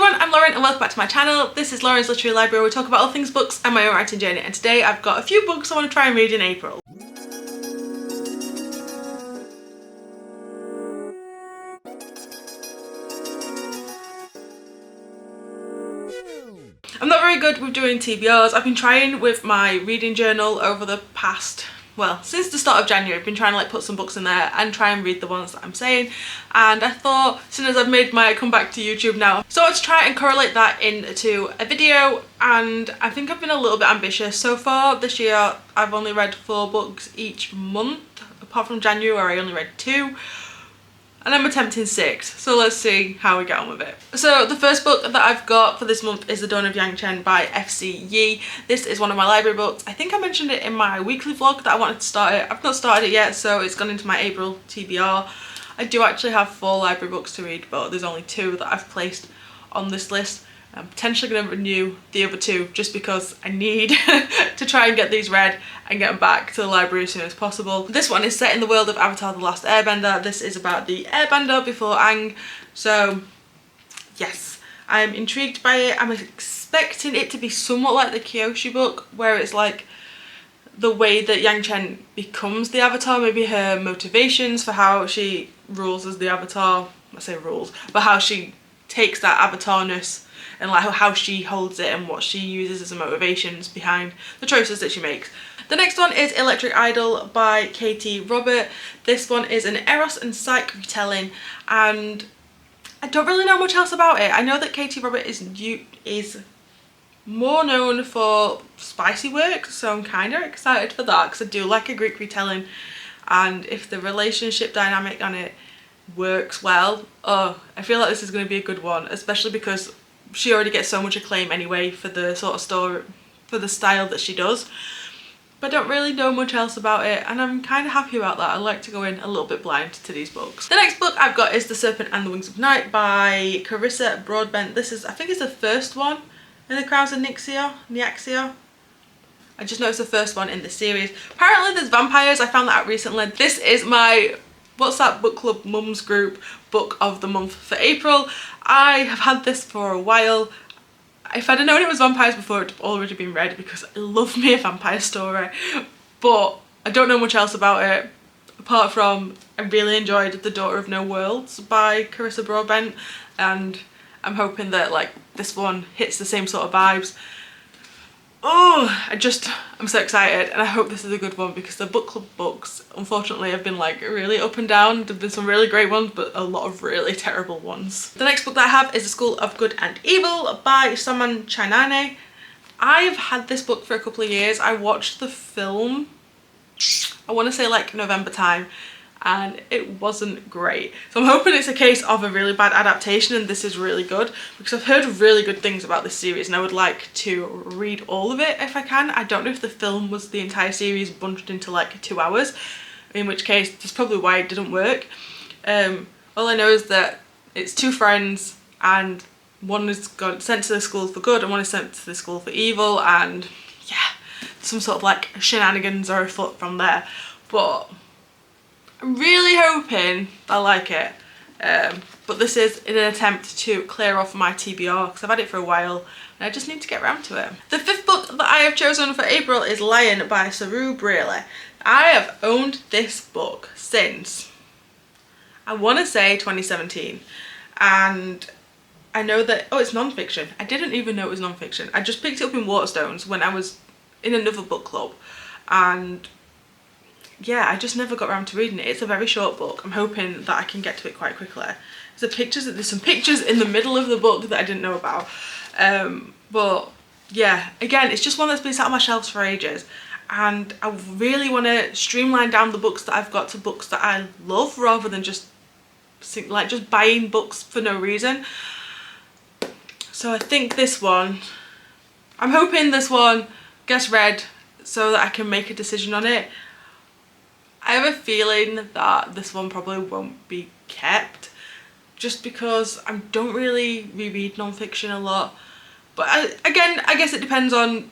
everyone, I'm Lauren and welcome back to my channel. This is Lauren's Literary Library where we talk about all things books and my own writing journey, and today I've got a few books I want to try and read in April. I'm not very good with doing TBRs. I've been trying with my reading journal over the past, well, since the start of January. I've been trying to like put some books in there and try and read the ones that I'm saying, and I thought, as soon as I've made my comeback to YouTube now, so I'd try and correlate that into a video. And I think I've been a little bit ambitious so far this year. I've only read 4 books each month, apart from January where I only read 2. And I'm attempting 6, so let's see how we get on with it. So the first book that I've got for this month is The Dawn of Yang Chen by F.C. Yi. This is one of my library books. I think I mentioned it in my weekly vlog that I wanted to start it. I've not started it yet, so it's gone into my April TBR. I do actually have 4 library books to read, but there's only 2 that I've placed on this list. I'm potentially going to renew the other 2 just because I need to try and get these read and get them back to the library as soon as possible. This one is set in the world of Avatar: The Last Airbender. This is about the airbender before Aang. So yes, I'm intrigued by it. I'm expecting it to be somewhat like the Kyoshi book, where it's like the way that Yang Chen becomes the Avatar, maybe her motivations for how she rules as the Avatar. I say rules, but how she takes that avatarness and like how she holds it and what she uses as motivations behind the choices that she makes. The next one is Electric Idol by Katie Robert. This one is an Eros and Psyche retelling, and I don't really know much else about it. I know that Katie Robert is more known for spicy work, so I'm kind of excited for that because I do like a Greek retelling, and if the relationship dynamic on it works well, oh, I feel like this is going to be a good one, especially because she already gets so much acclaim anyway for the sort of story, for the style that she does. But I don't really know much else about it, and I'm kind of happy about that. I like to go in a little bit blind to these books. The next book I've got is The Serpent and the Wings of Night by Carissa Broadbent. This is, I think it's the first one in the Crows of Nyaxia. I just know it's the first one in the series. Apparently there's vampires. I found that out recently. This is my What's That Book Club Mums Group book of the month for April. I have had this for a while. If I'd have known it was vampires before, it'd already been read because I love me a vampire story. But I don't know much else about it, apart from I really enjoyed The Daughter of No Worlds by Carissa Broadbent, and I'm hoping that like this one hits the same sort of vibes. Oh, I'm so excited, and I hope this is a good one because the book club books unfortunately have been like really up and down. There've been some really great ones but a lot of really terrible ones. The next book that I have is The School of Good and Evil by Saman Chainane. I've had this book for a couple of years. I watched the film, I want to say like November time, and it wasn't great. So I'm hoping it's a case of a really bad adaptation and this is really good, because I've heard really good things about this series and I would like to read all of it if I can. I don't know if the film was the entire series bunched into like 2 hours, in which case that's probably why it didn't work. All I know is that it's 2 friends, and one is sent to the school for good and one is sent to the school for evil, and yeah, some sort of like shenanigans are afoot from there. But I'm really hoping I like it, but this is in an attempt to clear off my TBR because I've had it for a while and I just need to get around to it. The 5th book that I have chosen for April is Lion by Saru Braley. I have owned this book since, I want to say 2017, and I know that, oh, it's non-fiction. I didn't even know it was non-fiction. I just picked it up in Waterstones when I was in another book club, and yeah, I just never got around to reading it. It's a very short book. I'm hoping that I can get to it quite quickly. There's some pictures in the middle of the book that I didn't know about. But yeah, again, it's just one that's been sat on my shelves for ages, and I really want to streamline down the books that I've got to books that I love, rather than just buying books for no reason. So I think this one, I'm hoping this one gets read so that I can make a decision on it. I have a feeling that this one probably won't be kept, just because I don't really reread non-fiction a lot. But again, I guess it depends on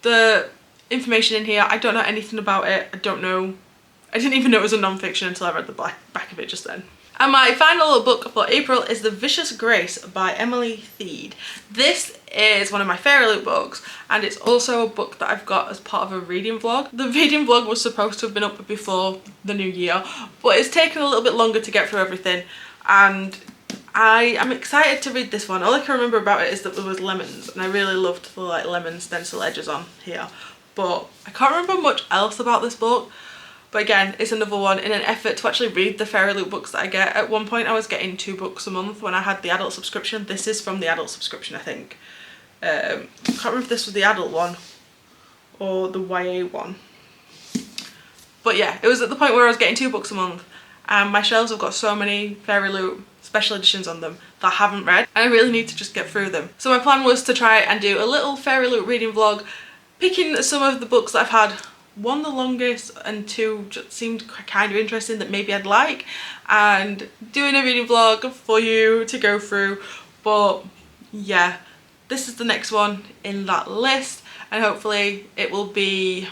the information in here. I don't know anything about it. I didn't even know it was a non-fiction until I read the back of it just then. And my final book for April is The Vicious Grace by Emily Theed. This is one of my Fairy Loot books, and it's also a book that I've got as part of a reading vlog. The reading vlog was supposed to have been up before the new year, but it's taken a little bit longer to get through everything, and I am excited to read this one. All I can remember about it is that there was lemons, and I really loved the like lemon stencil edges on here, but I can't remember much else about this book. But again, it's another one in an effort to actually read the Fairy Loot books that I get. At one point I was getting 2 books a month when I had the adult subscription. This is from the adult subscription, I think. I can't remember if this was the adult one or the YA one. But yeah, it was at the point where I was getting 2 books a month, and my shelves have got so many Fairy Loot special editions on them that I haven't read, and I really need to just get through them. So my plan was to try and do a little Fairy Loot reading vlog, picking some of the books that I've had, 1 the longest and 2 just seemed kind of interesting that maybe I'd like, and doing a reading vlog for you to go through. But yeah, this is the next one in that list, and hopefully it will be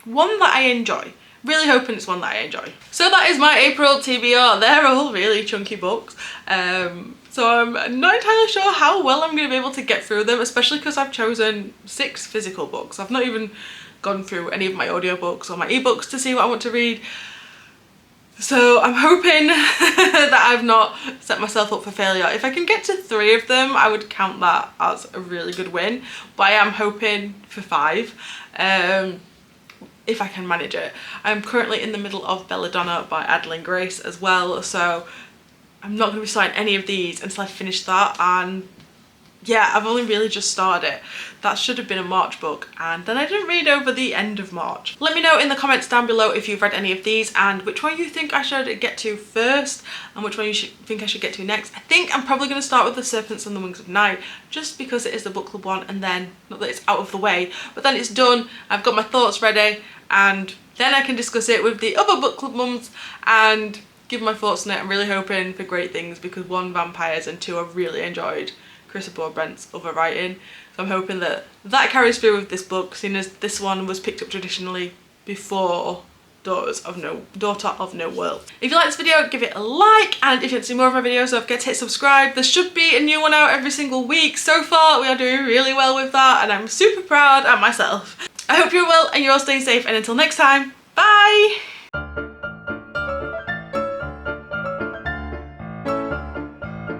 one that I enjoy. Really hoping it's one that I enjoy. So that is my April TBR. They're all really chunky books. So I'm not entirely sure how well I'm going to be able to get through them, especially because I've chosen 6 physical books. I've not even gone through any of my audiobooks or my ebooks to see what I want to read. So I'm hoping that I've not set myself up for failure. If I can get to 3 of them, I would count that as a really good win. But I am hoping for 5. If I can manage it. I'm currently in the middle of Belladonna by Adeline Grace as well, so I'm not going to be starting any of these until I finish that. And yeah, I've only really just started it. That should have been a March book, and then I didn't read over the end of March. Let me know in the comments down below if you've read any of these and which one you think I should get to first and which one you think I should get to next. I think I'm probably going to start with The Serpents and the Wings of Night, just because it is the book club one, and then, not that it's out of the way, but then it's done, I've got my thoughts ready, and then I can discuss it with the other book club mums and give my thoughts on it. I'm really hoping for great things, because 1, vampires, and 2, I've really enjoyed Carissa Broadbent's other writing. So I'm hoping that that carries through with this book, seeing as this one was picked up traditionally before Daughter of No World. If you like this video, give it a like, and if you want to see more of my videos, don't forget to hit subscribe. There should be a new one out every single week. So far, we are doing really well with that, and I'm super proud of myself. I hope you're well and you're all staying safe, and until next time, bye!